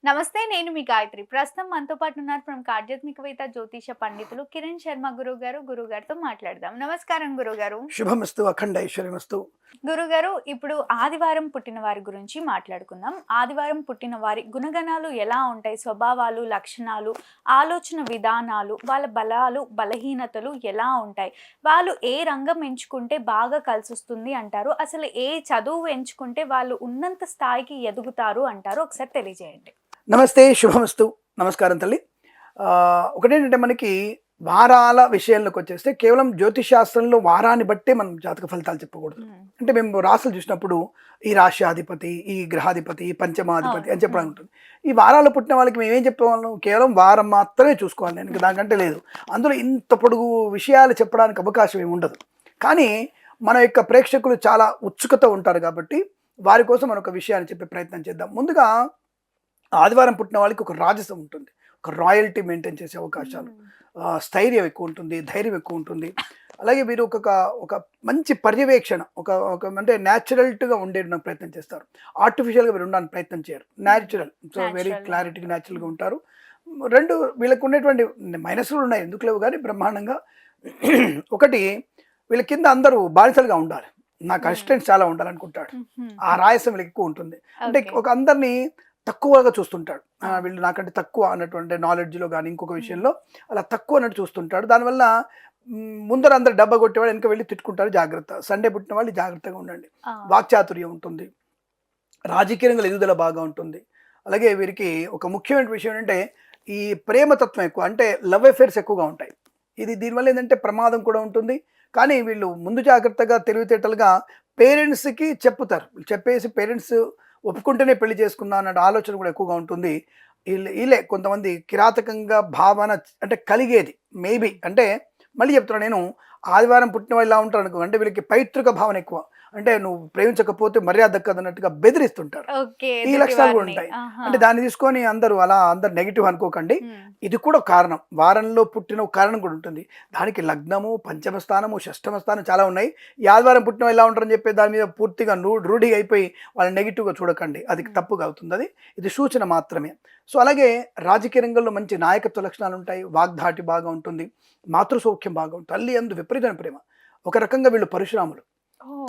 నమస్తే. నేను మీ గాయత్రి. ప్రస్తుతం మనతో పాటు ఉన్నారు ప్రముఖ ఆధ్యాత్మికవేత్త, జ్యోతిష పండితులు కిరణ్ శర్మ గురువుగారు. గురువుగారితో మాట్లాడదాం. నమస్కారం గురువుగారు. శుభమస్తు, అఖండ ఐశ్వర్యమస్తు. గురుగారు, ఇప్పుడు ఆదివారం పుట్టిన వారి గురించి మాట్లాడుకుందాం. ఆదివారం పుట్టిన వారి గుణగణాలు ఎలా ఉంటాయి? స్వభావాలు, లక్షణాలు, ఆలోచన విధానాలు, వాళ్ళ బలాలు, బలహీనతలు ఎలా ఉంటాయి? వాళ్ళు ఏ రంగం ఎంచుకుంటే బాగా కలిసొస్తుంది అంటారు? అసలు ఏ చదువు ఎంచుకుంటే వాళ్ళు ఉన్నంత స్థాయికి ఎదుగుతారు అంటారు? ఒకసారి తెలియజేయండి. నమస్తే, శుభమస్తు. నమస్కారం తల్లి. ఒకటేంటంటే మనకి వారాల విషయంలోకి వచ్చేస్తే కేవలం జ్యోతిష్ శాస్త్రంలో వారాన్ని బట్టే మనం జాతక ఫలితాలు చెప్పకూడదు. అంటే మేము రాసులు చూసినప్పుడు ఈ రాశ్యాధిపతి, ఈ గ్రహాధిపతి, ఈ పంచమాధిపతి అని చెప్పడానికి ఉంటుంది. ఈ వారాలు పుట్టిన వాళ్ళకి మేమేం చెప్పేవాళ్ళం, కేవలం వారం మాత్రమే చూసుకోవాలి. నేను ఇంకా దానికంటే లేదు. అందులో ఇంత పొడుగు విషయాలు చెప్పడానికి అవకాశం ఏమి ఉండదు. కానీ మన యొక్క ప్రేక్షకులు చాలా ఉత్సుకత ఉంటారు కాబట్టి వారి కోసం మనం ఒక విషయాన్ని చెప్పే ప్రయత్నం చేద్దాం. ముందుగా ఆదివారం పుట్టిన వాళ్ళకి ఒక రాజసం ఉంటుంది, ఒక రాయల్టీ మెయింటైన్ చేసే అవకాశాలు, స్థైర్యం ఎక్కువ ఉంటుంది, ధైర్యం ఎక్కువ ఉంటుంది. అలాగే వీరు ఒక మంచి పర్యవేక్షణ, ఒక అంటే న్యాచురల్గా ఉండేటువంటి ప్రయత్నం చేస్తారు. ఆర్టిఫిషియల్గా వీరు ఉండడానికి ప్రయత్నం చేయరు. న్యాచురల్, సో వెరీ క్లారిటీగా న్యాచురల్గా ఉంటారు. రెండు వీళ్ళకు ఉండేటువంటి మైనస్లు ఉన్నాయి, ఎందుకు లేవు కానీ బ్రహ్మాండంగా. ఒకటి, వీళ్ళ కింద అందరూ బానిసలుగా ఉండాలి, నాకు అసిస్టెంట్స్ చాలా ఉండాలనుకుంటాడు. ఆ రాయసం వీళ్ళకి ఎక్కువ ఉంటుంది. అంటే ఒక అందరినీ తక్కువగా చూస్తుంటాడు, వీళ్ళు నాకంటే తక్కువ అన్నటువంటి నాలెడ్జ్లో కానీ ఇంకొక విషయంలో అలా తక్కువ అన్నట్టు చూస్తుంటాడు. దానివల్ల ముందర అందరు డబ్బా కొట్టేవాడు వెనక వెళ్ళి తిట్టుకుంటారు. జాగ్రత్త. సండే పుట్టిన వాళ్ళు జాగ్రత్తగా ఉండండి. వాక్చాతుర్యం ఉంటుంది, రాజకీయ రంగంలో ఎదుగుదల బాగా ఉంటుంది. అలాగే వీరికి ఒక ముఖ్యమైన విషయం ఏంటంటే ఈ ప్రేమతత్వం ఎక్కువ, అంటే లవ్ అఫేర్స్ ఎక్కువగా ఉంటాయి. దీనివల్ల ఏంటంటే ప్రమాదం కూడా ఉంటుంది. కానీ వీళ్ళు ముందు జాగ్రత్తగా తెలివితేటలుగా పేరెంట్స్కి చెప్పుతారు. చెప్పేసి పేరెంట్స్ ఒప్పుకుంటేనే పెళ్లి చేసుకుందాం అన్న ఆలోచన కూడా ఎక్కువగా ఉంటుంది. వీళ్ళే కొంతమంది కిరాతకంగా భావన అంటే కలిగేది మేబీ. అంటే మళ్ళీ చెప్తున్నా నేను, ఆదివారం పుట్టిన వాళ్ళు ఇలా ఉంటారు అనుకో, అంటే వీళ్ళకి పైతృక భావన ఎక్కువ. అంటే నువ్వు ప్రేమించకపోతే మర్యాద దక్కదన్నట్టుగా బెదిరిస్తుంటారు. ఈ లక్షణాలు కూడా ఉంటాయి. అంటే దాన్ని తీసుకొని అందరూ నెగిటివ్ అనుకోకండి. ఇది కూడా కారణం, వారంలో పుట్టిన కారణం కూడా ఉంటుంది. దానికి లగ్నము, పంచమ స్థానము, షష్టమ స్థానం చాలా ఉన్నాయి. ఈ ఆదివారం పుట్టిన ఎలా ఉంటారని చెప్పి దాని మీద పూర్తిగా రూఢిగా అయిపోయి వాళ్ళని నెగిటివ్గా చూడకండి, అది తప్పుగా అవుతుంది. ఇది సూచన మాత్రమే. సో అలాగే రాజకీయ రంగంలో మంచి నాయకత్వ లక్షణాలు ఉంటాయి, వాగ్ధాటి బాగా ఉంటుంది, మాతృసౌఖ్యం బాగా ఉంటుంది, తల్లి అందు విపరీతమైన ప్రేమ. ఒక రకంగా వీళ్ళు పరశురాములు.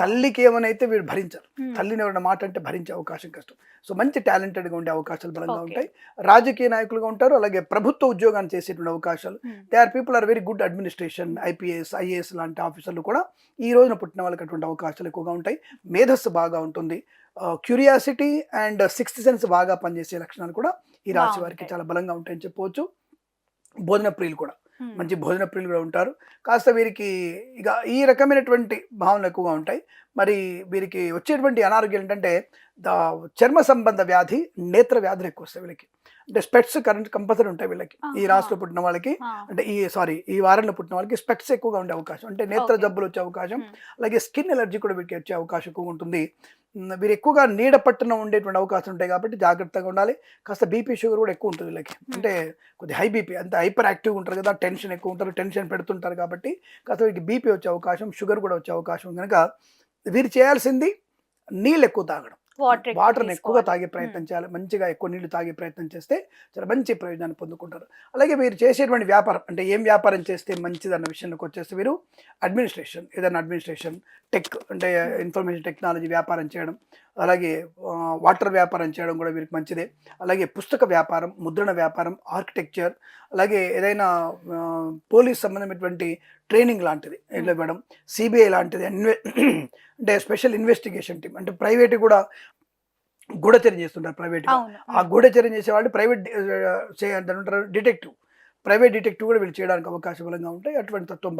తల్లికి ఏమనైతే వీళ్ళు భరించారు, తల్లిని ఎవరైనా మాట అంటే భరించే అవకాశం కష్టం. సో మంచి టాలెంటెడ్గా ఉండే అవకాశాలు బలంగా ఉంటాయి. రాజకీయ నాయకులుగా ఉంటారు. అలాగే ప్రభుత్వ ఉద్యోగాన్ని చేసేటువంటి అవకాశాలు. People are very good administration, IPS, IAS లాంటి ఆఫీసర్లు కూడా ఈ రోజున పుట్టిన వాళ్ళకి అటువంటి అవకాశాలు ఎక్కువగా ఉంటాయి. మేధస్సు బాగా ఉంటుంది. క్యూరియాసిటీ అండ్ సిక్స్త్ సెన్స్ బాగా పనిచేసే లక్షణాలు కూడా ఈ రాశి వారికి చాలా బలంగా ఉంటాయని చెప్పవచ్చు. భోజన ప్రియులు కూడా, మంచి భోజన ప్రియులు కూడా ఉంటారు. కాస్త వీరికి ఇక ఈ రకమైనటువంటి భావనలు ఎక్కువగా ఉంటాయి. మరి వీరికి వచ్చేటువంటి అనారోగ్యాలు ఏంటంటే చర్మ సంబంధ వ్యాధి, నేత్ర వ్యాధులు ఎక్కువ వస్తాయి వీళ్ళకి. అంటే స్పెట్స్ కంపల్సరీ ఉంటాయి వీళ్ళకి. ఈ రాశిలో పుట్టిన వాళ్ళకి, అంటే ఈ వారంలో పుట్టిన వాళ్ళకి స్పెట్స్ ఎక్కువగా ఉండే అవకాశం, అంటే నేత్ర జబ్బులు వచ్చే అవకాశం. అలాగే స్కిన్ ఎలర్జీ కూడా వీరికి వచ్చే అవకాశం ఎక్కువగా ఉంటుంది. వీరు ఎక్కువగా నీడ పట్టున ఉండేటువంటి అవకాశం ఉంటాయి కాబట్టి జాగ్రత్తగా ఉండాలి. కాస్త బీపీ, షుగర్ కూడా ఎక్కువ ఉంటుంది వీళ్ళకి. అంటే కొద్దిగా హై బీపీ, అంత హైపర్ యాక్టివ్గా ఉంటారు కదా, టెన్షన్ ఎక్కువ ఉంటారు, టెన్షన్ పెడుతుంటారు కాబట్టి కాస్త వీరికి బీపీ వచ్చే అవకాశం, షుగర్ కూడా వచ్చే అవకాశం. కనుక వీరు చేయాల్సింది నీళ్ళు ఎక్కువ తాగడం, వాటర్ని ఎక్కువగా తాగే ప్రయత్నం చేయాలి. మంచిగా ఎక్కువ నీళ్లు తాగే ప్రయత్నం చేస్తే చాలా మంచి ప్రయోజనాన్ని పొందుకుంటారు. అలాగే మీరు చేసేటువంటి వ్యాపారం, అంటే ఏం వ్యాపారం చేస్తే మంచిది అన్న విషయంలోకి వచ్చేస్తే వీరు అడ్మినిస్ట్రేషన్, ఏదైనా అడ్మినిస్ట్రేషన్, టెక్ అంటే ఇన్ఫర్మేషన్ టెక్నాలజీ వ్యాపారం చేయడం, అలాగే వాటర్ వ్యాపారం చేయడం కూడా వీరికి మంచిదే. అలాగే పుస్తక వ్యాపారం, ముద్రణ వ్యాపారం, ఆర్కిటెక్చర్, అలాగే ఏదైనా పోలీస్ సంబంధమైనటువంటి ట్రైనింగ్ లాంటిది ఇవ్వడం, సిబిఐ లాంటిది, అంటే స్పెషల్ ఇన్వెస్టిగేషన్ టీమ్, అంటే ప్రైవేట్ కూడా గూఢచర్యం చేస్తుంటారు. ప్రైవేట్గా ఆ గూఢచర్యం చేసేవాళ్ళు ప్రైవేట్ డిటెక్టివ్, ప్రైవేట్ డిటెక్టివ్ కూడా వీళ్ళు చేయడానికి అవకాశం బలంగా ఉంటాయి. అటువంటి తత్వం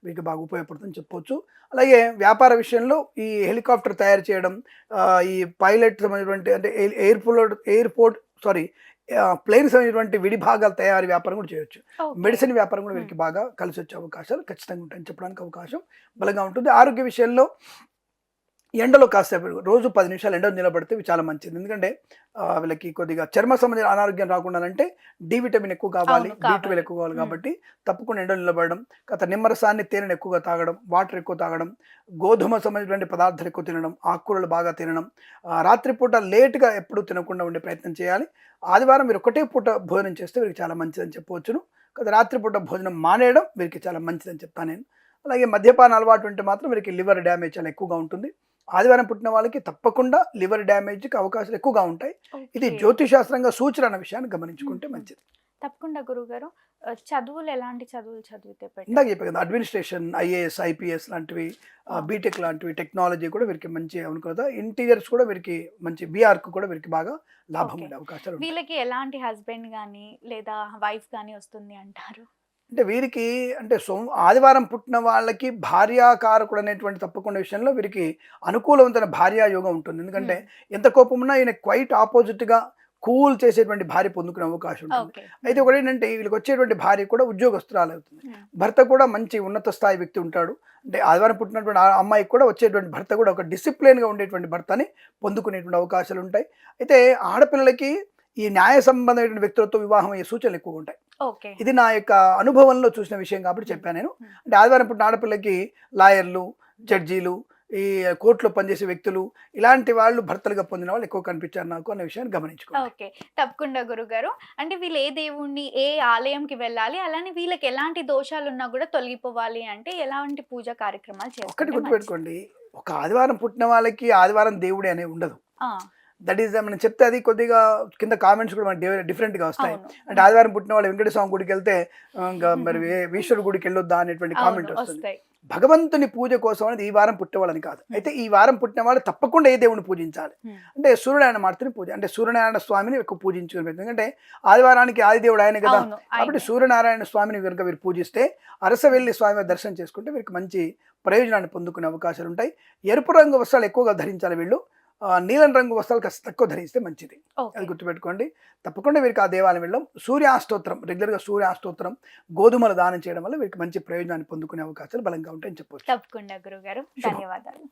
వీరికి బాగా ఉపయోగపడుతుందని చెప్పొచ్చు. అలాగే వ్యాపార విషయంలో ఈ హెలికాప్టర్ తయారు చేయడం, ఈ పైలట్ సంబంధించినటువంటి అంటే ఎయిర్పోర్ట్ ప్లేన్ సంబంధించినటువంటి విడిభాగాల తయారీ వ్యాపారం కూడా చేయొచ్చు. మెడిసిన్ వ్యాపారం కూడా వీరికి బాగా కలిసి వచ్చే అవకాశాలు ఖచ్చితంగా ఉంటాయని చెప్పడానికి అవకాశం బలంగా ఉంటుంది. ఆరోగ్య విషయంలో ఎండలో కాసేపు రోజు 10 నిమిషాలు ఎండలో నిలబడితే ఇవి చాలా మంచిది. ఎందుకంటే వీళ్ళకి కొద్దిగా చర్మ సంబంధించిన అనారోగ్యం రాకుండానంటే డి విటమిన్ ఎక్కువ కావాలి, అవును, B12 కావాలి. ఎక్కువ కావాలి హ్మ్. కాబట్టి తప్పకుండా ఎండలో నిలబడడం, నిమ్మరసాన్ని, తేనెను ఎక్కువగా తాగడం, వాటర్ ఎక్కువ తాగడం, గోధుమ సంబంధించినటువంటి పదార్థాలు ఎక్కువ తినడం, ఆకుకూరలు బాగా తినడం, రాత్రిపూట లేట్‌గా ఎప్పుడూ తినకుండా ఉండే ప్రయత్నం చేయాలి. ఆదివారం మీరు ఒకటే పూట భోజనం చేస్తే వీరికి చాలా మంచిదని చెప్పవచ్చును. రాత్రిపూట భోజనం మానేయడం వీరికి చాలా మంచిదని చెప్తాను నేను. అలాగే మద్యపాన అలవాటు ఉంటే మాత్రం వీరికి లివర్ డ్యామేజ్ చాలా ఎక్కువగా ఉంటుంది. ఆదివారం పుట్టిన వాళ్ళకి తప్పకుండా లివర్ డ్యామేజ్‌కి అవకాశాలు ఎక్కువగా ఉంటాయి. ఇది ఓకే. జ్యోతిషశాస్త్రంగా సూచన అన్న విషయాన్ని గమనించుకుంటే హుహు. మంచిది. తప్పకుండా గురువుగారు. చదువులు ఎలాంటి చదువులు చదివితే బెటర్? ఇందాక చెప్పాను కదా! అడ్మినిస్ట్రేషన్, ఐఏఎస్, ఐపీఎస్ లాంటివి, ఆ! బీటెక్ లాంటివి, టెక్నాలజీ కూడా వీరికి మంచి అనుకూలత. ఇంటీరియర్స్ కూడా వీరికి మంచి బీఆర్‌కు కూడా వీరికి బాగా లాభం ఓకే. ఉండే అవకాశాలు ఉంటాయి. వీళ్ళకి ఎలాంటి హస్బెండ్ గాని, లేదా వైఫ్ గాని వస్తుంది అంటారు? అంటే వీరికి అంటే ఆదివారం పుట్టిన వాళ్ళకి భార్యాకారకుడు అనేటువంటి తప్పకుండా విషయంలో వీరికి అనుకూలవంతమైన భార్యా యోగం ఉంటుంది. ఎందుకంటే హ్మ్. ఎంత కోపం ఉన్నా ఈయన క్వైట్ ఆపోజిట్‌గా కూల్ చేసేటువంటి భార్య పొందుకునే అవకాశం ఉంటుంది. ఓకే. అయితే ఒకటేంటంటే వీళ్ళకి వచ్చేటువంటి భార్య కూడా ఉద్యోగస్తురాలవుతుంది. హ్మ్. భర్త కూడా మంచి ఉన్నత స్థాయి వ్యక్తి ఉంటాడు. అంటే ఆదివారం పుట్టినటువంటి ఆ అమ్మాయికి కూడా వచ్చేటువంటి భర్త కూడా ఒక డిసిప్లిన్‌గా ఉండేటువంటి భర్తని పొందుకునేటువంటి అవకాశాలు ఉంటాయి. అయితే ఆడపిల్లలకి ఈ న్యాయ సంబంధమైన వ్యక్తులతో వివాహం అయ్యే సూచనలు ఎక్కువగా ఉంటాయి. ఓకే. ఇది నా యొక్క అనుభవంలో చూసిన విషయం కాబట్టి హ్మ్. చెప్పాను నేను. హ్మ్. అంటే ఆదివారం పుట్టిన ఆడపిల్లకి లాయర్లు, జడ్జీలు, ఈ కోర్టులో పనిచేసే వ్యక్తులు, ఇలాంటి వాళ్ళు భర్తలుగా పొందిన వాళ్ళు ఎక్కువ కనిపించారు నాకు అనే విషయాన్ని గమనించుకోవాలి. ఓకే. తప్పకుండా గురుగారు. అంటే వీళ్ళు ఏ దేవుడిని, ఏ ఆలయంకి వెళ్ళాలి? అలానే వీళ్ళకి ఎలాంటి దోషాలున్నా గూడా తొలగిపోవాలి అంటే ఎలాంటి పూజా కార్యక్రమాలు ఒక్కటి చేసుకుంటే మంచిది? గుర్తుపెట్టుకోండి. ఒక ఆదివారం పుట్టిన వాళ్ళకి ఆదివారం దేవుడే అనేవి ఉండదు. ఆ! దట్ ఈస్ మనం చెప్తే అది కొద్దిగా కింద కామెంట్స్ కూడా మనకి డిఫరెంట్‌గా వస్తాయి. అవును. అంటే ఆదివారం పుట్టిన వాళ్ళు వెంకటేశ్వర స్వామి గుడికెళ్తే ఇంకా మరి ఈశ్వరుడి గుడికి వెళ్ళొద్దా అనేటువంటి అవును, కామెంట్ వస్తుంది. వస్తాయి. భగవంతుని పూజ కోసం అనేది ఈ వారం పుట్టేవాళ్ళని కాదు. అయితే ఈ వారం పుట్టిన వాళ్ళు తప్పకుండా ఏ దేవుడిని పూజించాలి. హ్మ్. అంటే సూర్యనారాయణ మూర్తిని పూజ అంటే సూర్యనారాయణ స్వామిని ఎక్కువ పూజించుకునే ప్రయత్నం. ఎందుకంటే ఆదివారానికి ఆదిదేవుడు ఆయనే కదా. అవును. కాబట్టి ఆయనే. సూర్యనారాయణ స్వామిని కనుక వీరు పూజిస్తే అరసవెల్లి స్వామి దర్శనం చేసుకుంటే వీరికి మంచి ప్రయోజనాన్ని పొందుకునే అవకాశాలు ఉంటాయి. ఎరుపు రంగు వస్త్రాలు ఎక్కువగా ధరించాలి వీళ్ళు. నీలం రంగు వస్త్రాలు కాస్త తక్కువ ధరిస్తే మంచిది. ఓకే. అది గుర్తుపెట్టుకోండి. తప్పకుండా వీరికి ఆ దేవాలయం వెళ్ళడం, సూర్యాస్తోత్రం రెగ్యులర్‌గా సూర్యాస్తోత్రం, గోధుమలు దానం చేయడం వల్ల వీరికి మంచి ప్రయోజనాన్ని పొందుకునే అవకాశాలు బలంగా ఉంటాయని చెప్పొచ్చు. తప్పకుండా గురుగారు. శుభం. ధన్యవాదాలు.